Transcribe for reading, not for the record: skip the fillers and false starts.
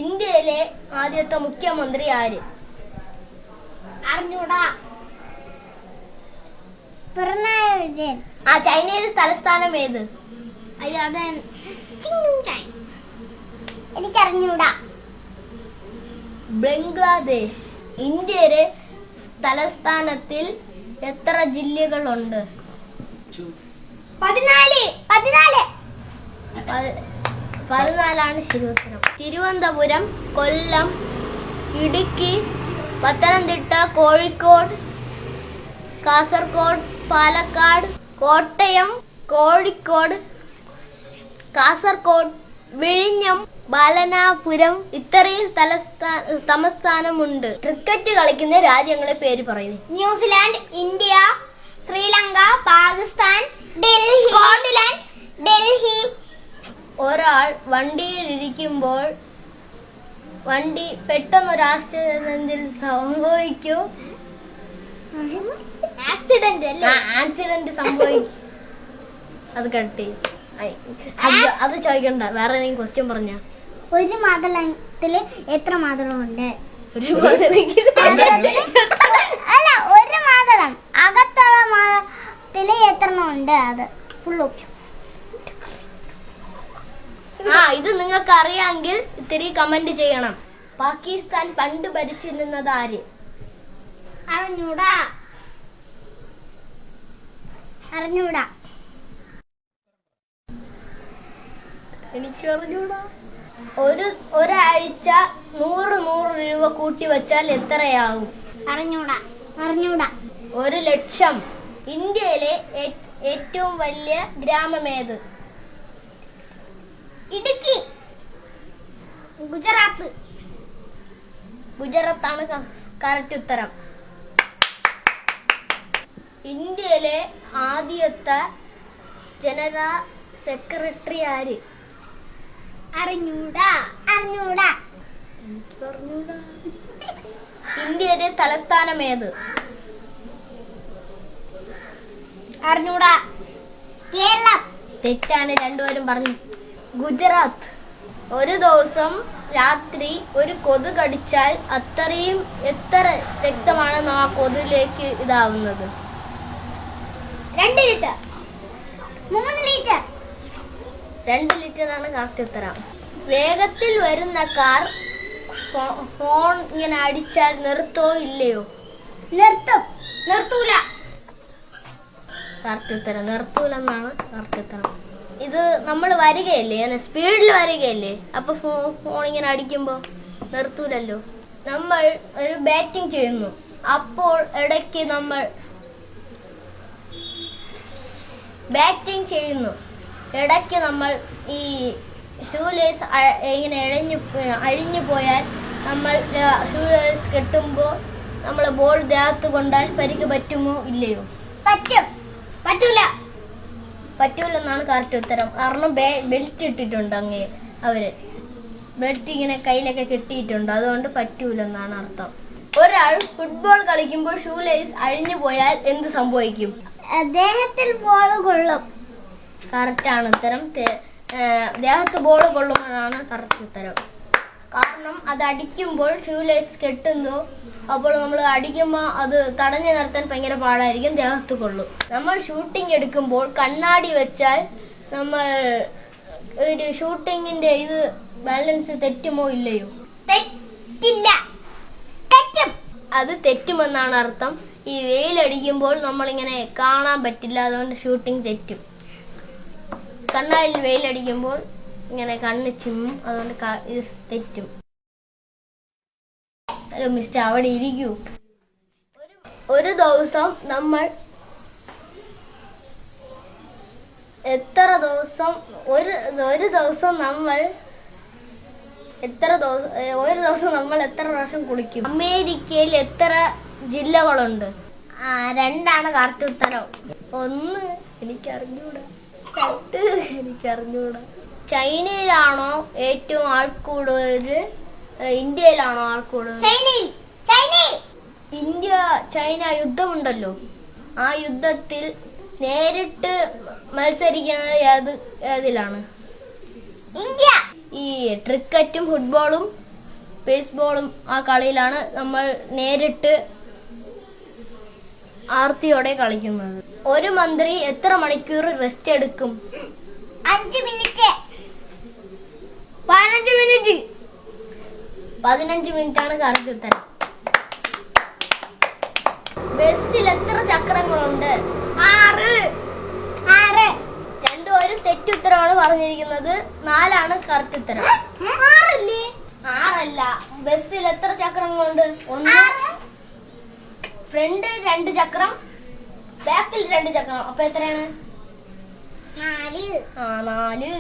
ഇന്ത്യയിലെ ആദ്യത്തെ മുഖ്യമന്ത്രി ആര്? അറിഞ്ഞൂടാ. പിണറായി വിജയൻ. ചൈനയിലെ തലസ്ഥാനം ഏത്? അയ്യോ, അത് എനിക്കറിഞ്ഞൂടാ. ബംഗ്ലാദേശ്. ഇന്ത്യയിലെ തലസ്ഥാനത്തിൽ എത്ര ജില്ലകളുണ്ട്? 14 ശരി ഉത്തരം. തിരുവനന്തപുരം, കൊല്ലം, ഇടുക്കി, പത്തനംതിട്ട, കോഴിക്കോട്, കാസർഗോഡ്, പാലക്കാട്, കോട്ടയം, കോഴിക്കോട്, കാസർഗോഡ്, വിഴിഞ്ഞം, ബാലനാപുരം ഇത്രയും തലസ്ഥാനമുണ്ട്. ക്രിക്കറ്റ് കളിക്കുന്ന രാജ്യങ്ങളെ പേര് പറയുന്നു. New Zealand, India, Sri Lanka, Pakistan, Delhi, Scotland, Delhi. ഒരാൾ വണ്ടിയിൽ ഇരിക്കുമ്പോൾ വണ്ടി പെട്ടെന്നൊരു ആക്സിഡന്റിൽ സംഭവിക്കൂ. ആക്സിഡന്റ് സംഭവിക്കും. അത് കട്ടി അത് ചോദിക്കണ്ട, വേറെ എന്തെങ്കിലും ക്വസ്റ്റ്യൻ പറഞ്ഞ. ഒരു മാതളത്തില് എത്ര മാതളമുണ്ട്? ഒരു മാതളം അകത്തുള്ള മാതളത്തില് എത്ര ഉണ്ട്? അത് ഫുള്ള്. ഇത് നിങ്ങൾക്ക് അറിയാമെങ്കിൽ ഇത്തിരി കമന്റ് ചെയ്യണം. പാകിസ്ഥാൻ പണ്ട് ഭരിച്ചിരുന്നത് ആര്? അറിഞ്ഞൂടാ. എനിക്ക് അറിഞ്ഞൂടാ. ഒരാഴ്ച 100 രൂപ കൂട്ടി വെച്ചാൽ എത്രയാവും? അറിഞ്ഞൂടാ. 1,00,000. ഇന്ത്യയിലെ ഏറ്റവും വലിയ ഗ്രാമം ഏത്? ഇടുക്കി. ഗുജറാത്താണ് കറക്റ്റ് ഉത്തരം. ഇന്ത്യയിലെ ആദ്യത്തെ ജനറൽ സെക്രട്ടറി ആര്? അറിഞ്ഞൂടാ. ഇന്ത്യയുടെ തലസ്ഥാനം ഏത്? അറിഞ്ഞൂടാ. കേരളം. തെറ്റാണ്, രണ്ടുപേരും പറഞ്ഞു. ഗുജറാത്ത്. ഒരു ദിവസം രാത്രി ഒരു കൊതു കടിച്ചാൽ എത്ര രക്തമാണ് ആ കൊതുകിലേക്ക് ഇതാവുന്നത്? 2 ലിറ്റർ. 3 ലിറ്റർ. 2 ലിറ്ററാണ് കറക്റ്റ് ഉത്തരം. വേഗത്തിൽ വരുന്ന കാർ ഫോൺ ഇങ്ങനെ അടിച്ചാൽ നിർത്തോ ഇല്ലയോ? നിർത്തൂല. കറക്റ്റ് ഉത്തരം. നിർത്തൂലെന്നാണ് കറക്റ്റ് ഉത്തരം. ഇത് നമ്മൾ വരികയല്ലേ, അങ്ങനെ സ്പീഡിൽ വരികയല്ലേ, അപ്പൊ ഫോൺ ഇങ്ങനെ അടിക്കുമ്പോ നിർത്തൂലല്ലോ. നമ്മൾ ഒരു ബാറ്റിംഗ് ചെയ്യുന്നു, അപ്പോൾ ഇടയ്ക്ക് നമ്മൾ ഈ ഷൂലേസ് ഇങ്ങനെ അഴിഞ്ഞു പോയാൽ നമ്മൾ ഷൂലേസ് കെട്ടുമ്പോൾ നമ്മൾ ബോൾ ദേഹത്ത് കൊണ്ടാൽ പരിക്ക് പറ്റുമോ ഇല്ലയോ? പറ്റൂലെന്നാണ് കറക്റ്റ് ഉത്തരം. കാരണം ബെൽറ്റ് ഇട്ടിട്ടുണ്ട്, അവര് ബെൽറ്റ് ഇങ്ങനെ കയ്യിലൊക്കെ കെട്ടിയിട്ടുണ്ട്, അതുകൊണ്ട് പറ്റൂലെന്നാണ് അർത്ഥം. ഒരാൾ ഫുട്ബോൾ കളിക്കുമ്പോൾ ഷൂലേസ് അഴിഞ്ഞു പോയാൽ എന്ത് സംഭവിക്കും? ദേഹത്തിൽ ബോൾ കൊള്ളും. കറക്റ്റ് ആണ് ഉത്തരം. ദേഹത്ത് ബോൾ കൊള്ളുമ്പോഴാണ് കറക്റ്റ് ഉത്തരം. കാരണം അത് അടിക്കുമ്പോൾ ഷൂലേസ് കെട്ടുന്നു, അപ്പോൾ നമ്മൾ അടിക്കുമ്പോൾ അത് തടഞ്ഞു നിർത്താൻ ഭയങ്കര പാടായിരിക്കും, ദേഹത്ത് കൊള്ളും. നമ്മൾ ഷൂട്ടിംഗ് എടുക്കുമ്പോൾ കണ്ണാടി വെച്ചാൽ നമ്മൾ ഒരു ഷൂട്ടിങ്ങിന്റെ ഇത് ബാലൻസ് തെറ്റുമോ ഇല്ലയോ? അത് തെറ്റുമെന്നാണ് അർത്ഥം. ഈ വെയിലടിക്കുമ്പോൾ നമ്മളിങ്ങനെ കാണാൻ പറ്റില്ല, അതുകൊണ്ട് ഷൂട്ടിംഗ് തെറ്റും. കണ്ണാടിയിൽ വെയിലടിക്കുമ്പോൾ ഇങ്ങനെ കണ്ണ് ചിമ്മും, അതുകൊണ്ട് ഇത് തെറ്റും. ഹലോ മിസ്റ്റർ, അവിടെ ഇരിക്കൂ. ഒരു ദിവസം നമ്മൾ എത്ര പ്രാവശ്യം കുളിക്കും? അമേരിക്കയിൽ എത്ര ജില്ലകളുണ്ട്? 2 കറക്റ്റ് ഉത്തരം. 1 എനിക്കറിഞ്ഞൂടാ. ചൈനയിലാണോ ഏറ്റവും ആൾക്കൂടുതൽ? ഇന്ത്യയിലാണോ ആൾക്കൂടുതൽ? ചൈന യുദ്ധമുണ്ടല്ലോ, ആ യുദ്ധത്തിൽ നേരിട്ട് മത്സരിക്കുന്നത് ഏതിലാണ്? ഇന്ത്യ. ഈ ക്രിക്കറ്റും ഫുട്ബോളും ബേസ്ബോളും ആ കളിയിലാണ് നമ്മൾ നേരിട്ട് ആർത്തിയോടെ കളിക്കുന്നത്. ഒരു മന്ത്രി എത്ര മണിക്കൂർ റെസ്റ്റ് എടുക്കും? 5 മിനിറ്റ്. 15 മിനിറ്റ്. 15 മിനിറ്റ് ആണ് കറക്റ്റ് ഉത്തരം. ബസ്സിൽ എത്ര ചക്രങ്ങളുണ്ട്? 6. രണ്ടും ഒരു തെറ്റുത്തരമാണ് പറഞ്ഞിരിക്കുന്നത്. 4 ആണ് കറക്റ്റ് ഉത്തരം. 6 അല്ല. ബസ്സിൽ എത്ര ചക്രങ്ങളുണ്ട്? 1. ഫ്രണ്ട് 2 ചക്രം, ബാക്കിൽ 2 ചക്രം. അപ്പൊ എത്രയാണ്? 4. 4.